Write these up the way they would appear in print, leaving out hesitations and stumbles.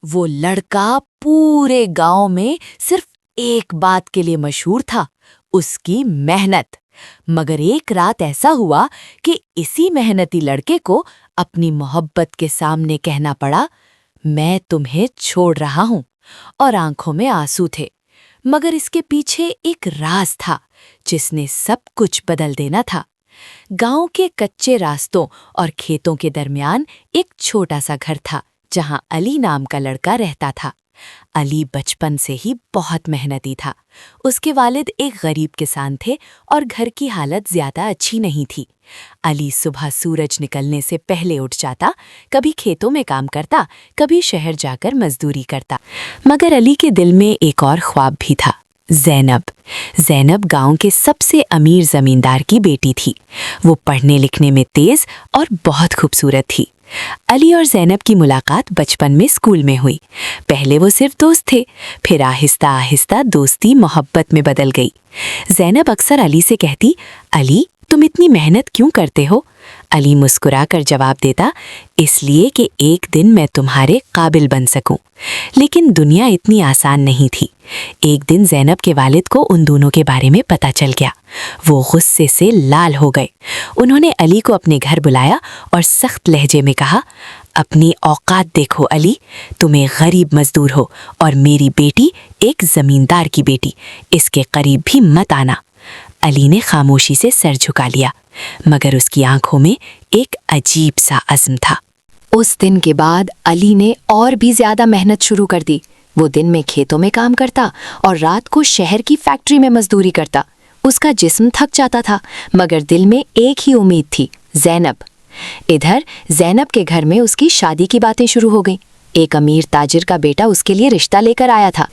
وہ لڑکا پورے گاؤں میں صرف ایک بات کے لیے مشہور تھا، اس کی محنت۔ مگر ایک رات ایسا ہوا کہ اسی محنتی لڑکے کو اپنی محبت کے سامنے کہنا پڑا، میں تمہیں چھوڑ رہا ہوں، اور آنکھوں میں آنسو تھے۔ مگر اس کے پیچھے ایک راز تھا جس نے سب کچھ بدل دینا تھا۔ گاؤں کے کچے راستوں اور کھیتوں کے درمیان ایک چھوٹا سا گھر تھا جہاں علی نام کا لڑکا رہتا تھا۔ علی بچپن سے ہی بہت محنتی تھا۔ اس کے والد ایک غریب کسان تھے اور گھر کی حالت زیادہ اچھی نہیں تھی۔ علی صبح سورج نکلنے سے پہلے اٹھ جاتا، کبھی کھیتوں میں کام کرتا، کبھی شہر جا کر مزدوری کرتا۔ مگر علی کے دل میں ایک اور خواب بھی تھا، زینب۔ زینب گاؤں کے سب سے امیر زمیندار کی بیٹی تھی۔ وہ پڑھنے لکھنے میں تیز اور بہت خوبصورت تھی۔ علی اور زینب کی ملاقات بچپن میں اسکول میں ہوئی۔ پہلے وہ صرف دوست تھے، پھر آہستہ آہستہ دوستی محبت میں بدل گئی۔ زینب اکثر علی سے کہتی، علی تم اتنی محنت کیوں کرتے ہو؟ علی مسکرا کر جواب دیتا، اس لیے کہ ایک دن میں تمہارے قابل بن سکوں۔ لیکن دنیا اتنی آسان نہیں تھی۔ ایک دن زینب کے والد کو ان دونوں کے بارے میں پتہ چل گیا۔ وہ غصے سے لال ہو گئے۔ انہوں نے علی کو اپنے گھر بلایا اور سخت لہجے میں کہا، اپنی اوقات دیکھو علی، تم ایک غریب مزدور ہو اور میری بیٹی ایک زمیندار کی بیٹی، اس کے قریب بھی مت آنا۔ علی نے خاموشی سے سر جھکا لیا، مگر اس کی آنکھوں میں ایک عجیب سا عزم تھا۔ اس دن کے بعد علی نے اور بھی زیادہ محنت شروع کر دی۔ وہ دن میں کھیتوں میں کام کرتا اور رات کو شہر کی فیکٹری میں مزدوری کرتا۔ اس کا جسم تھک جاتا تھا، مگر دل میں ایک ہی امید تھی، زینب۔ ادھر زینب کے گھر میں اس کی شادی کی باتیں شروع ہو گئیں۔ ایک امیر تاجر کا بیٹا اس کے لیے رشتہ لے کر آیا تھا۔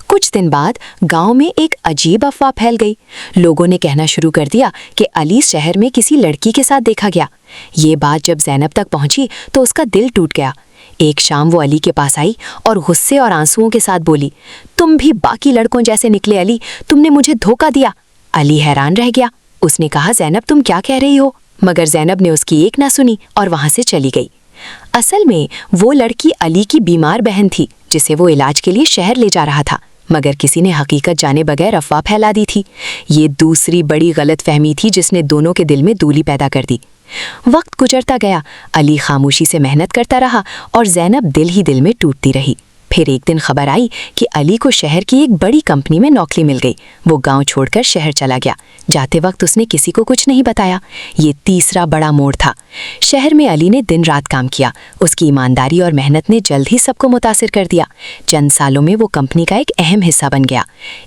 کچھ دن بعد گاؤں میں ایک عجیب افواہ پھیل گئی۔ لوگوں نے کہنا شروع کر دیا کہ علی شہر میں کسی لڑکی کے ساتھ دیکھا گیا۔ یہ بات جب زینب تک پہنچی تو اس کا دل ٹوٹ گیا۔ ایک شام وہ علی کے پاس آئی اور غصے اور آنسوؤں کے ساتھ بولی، تم بھی باقی لڑکوں جیسے نکلے علی، تم نے مجھے دھوکہ دیا۔ علی حیران رہ گیا۔ اس نے کہا، زینب تم کیا کہہ رہی ہو؟ مگر زینب نے اس کی ایک نہ سنی اور وہاں سے چلی گئی۔ اصل میں وہ لڑکی علی کی بیمار بہن تھی جسے وہ علاج کے لیے شہر لے جا رہا تھا، مگر کسی نے حقیقت جانے بغیر افواہ پھیلا دی تھی۔ یہ دوسری بڑی غلط فہمی تھی جس نے دونوں کے دل میں دولی پیدا کر دی۔ وقت گزرتا گیا، علی خاموشی سے محنت کرتا رہا اور زینب دل ہی دل میں ٹوٹتی رہی۔ پھر ایک دن خبر آئی کہ علی کو شہر کی ایک بڑی کمپنی میں نوکری مل گئی۔ وہ گاؤں چھوڑ کر شہر چلا گیا۔ جاتے وقت اس نے کسی کو کچھ نہیں بتایا۔ یہ تیسرا بڑا موڑ تھا۔ شہر میں علی نے دن رات کام کیا۔ اس کی ایمانداری اور محنت نے جلد ہی سب کو متاثر کر دیا۔ چند سالوں میں وہ کمپنی کا ایک اہم حصہ بن گیا۔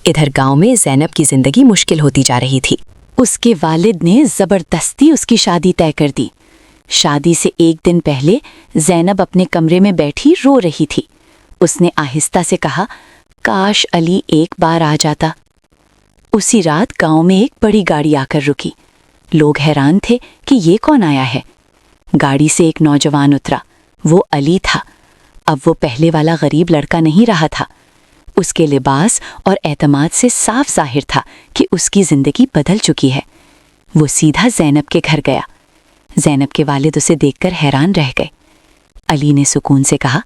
ادھر گاؤں میں زینب کی زندگی مشکل ہوتی جا رہی تھی۔ اس کے والد نے زبردستی اس کی شادی طے کر دی۔ شادی سے ایک دن پہلے زینب اپنے کمرے میں بیٹھی رو رہی تھی۔ اس نے آہستہ سے کہا، کاش علی ایک بار آ جاتا۔ اسی رات گاؤں میں ایک بڑی گاڑی آ کر رکی۔ لوگ حیران تھے کہ یہ کون آیا ہے۔ گاڑی سے ایک نوجوان اترا۔ وہ علی تھا۔ اب وہ پہلے والا غریب لڑکا نہیں رہا تھا۔ اس کے لباس اور اعتماد سے صاف ظاہر تھا کہ اس کی زندگی بدل چکی ہے۔ وہ سیدھا زینب کے گھر گیا۔ زینب کے والد اسے دیکھ کر حیران رہ گئے۔ علی نے سکون سے کہا،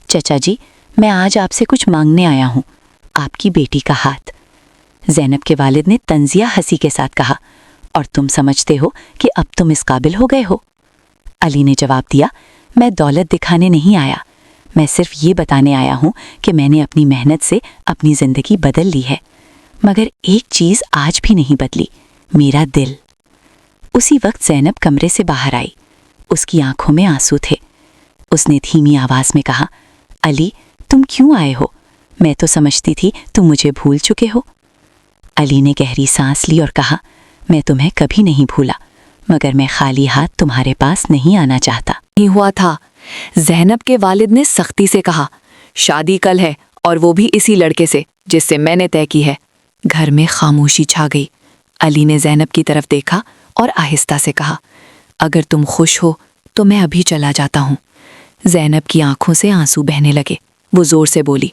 چچا جی، میں آج آپ سے کچھ مانگنے آیا ہوں، آپ کی بیٹی کا ہاتھ۔ زینب کے والد نے طنزیہ ہنسی کے ساتھ کہا، اور تم سمجھتے ہو کہ اب تم اس قابل ہو گئے ہو؟ علی نے جواب دیا، میں دولت دکھانے نہیں آیا، میں صرف یہ بتانے آیا ہوں کہ میں نے اپنی محنت سے اپنی زندگی بدل لی ہے۔ مگر ایک چیز آج بھی نہیں بدلی، میرا دل۔ اسی وقت زینب کمرے سے باہر آئی۔ اس کی آنکھوں میں آنسو تھے۔ اس نے دھیمی آواز میں کہا، علی تم کیوں آئے ہو؟ میں تو سمجھتی تھی تم مجھے بھول چکے ہو۔ علی نے گہری سانس لی اور کہا، میں تمہیں کبھی نہیں بھولا، مگر میں خالی ہاتھ تمہارے پاس نہیں آنا چاہتا۔ نہیں ہوا تھا۔ زینب کے والد نے سختی سے کہا، شادی کل ہے اور وہ بھی اسی لڑکے سے جس سے میں نے طے کی ہے۔ گھر میں خاموشی چھا گئی۔ علی نے زینب کی طرف دیکھا اور آہستہ سے کہا، اگر تم خوش ہو تو میں ابھی چلا جاتا ہوں۔ زینب کی آنکھوں سے آنسو بہنے لگے۔ وہ زور سے بولی،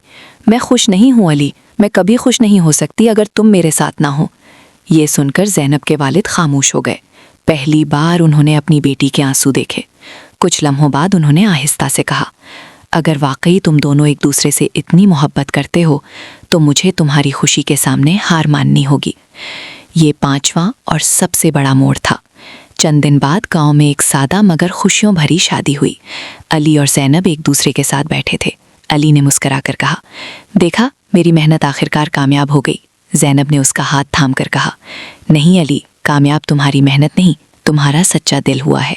میں خوش نہیں ہوں علی، میں کبھی خوش نہیں ہو سکتی اگر تم میرے ساتھ نہ ہو۔ یہ سن کر زینب کے والد خاموش ہو گئے۔ پہلی بار انہوں نے اپنی بیٹی کے آنسو دیکھے۔ کچھ لمحوں بعد انہوں نے آہستہ سے کہا، اگر واقعی تم دونوں ایک دوسرے سے اتنی محبت کرتے ہو تو مجھے تمہاری خوشی کے سامنے ہار ماننی ہوگی۔ یہ 5واں اور سب سے بڑا موڑ تھا۔ چند دن بعد گاؤں میں ایک سادہ مگر خوشیوں بھری شادی ہوئی۔ علی اور زینب ایک دوسرے کے ساتھ بیٹھے تھے۔ علی نے مسکرا کر کہا، دیکھا میری محنت آخرکار کامیاب ہو گئی۔ زینب نے اس کا ہاتھ تھام کر کہا، نہیں علی، کامیاب تمہاری محنت نہیں، تمہارا سچا دل ہوا ہے۔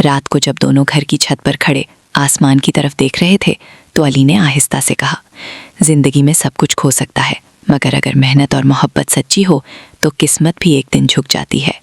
رات کو جب دونوں گھر کی چھت پر کھڑے آسمان کی طرف دیکھ رہے تھے تو علی نے آہستہ سے کہا، زندگی میں سب کچھ کھو سکتا ہے، مگر اگر محنت اور محبت سچی ہو تو قسمت بھی ایک دن جھک جاتی ہے۔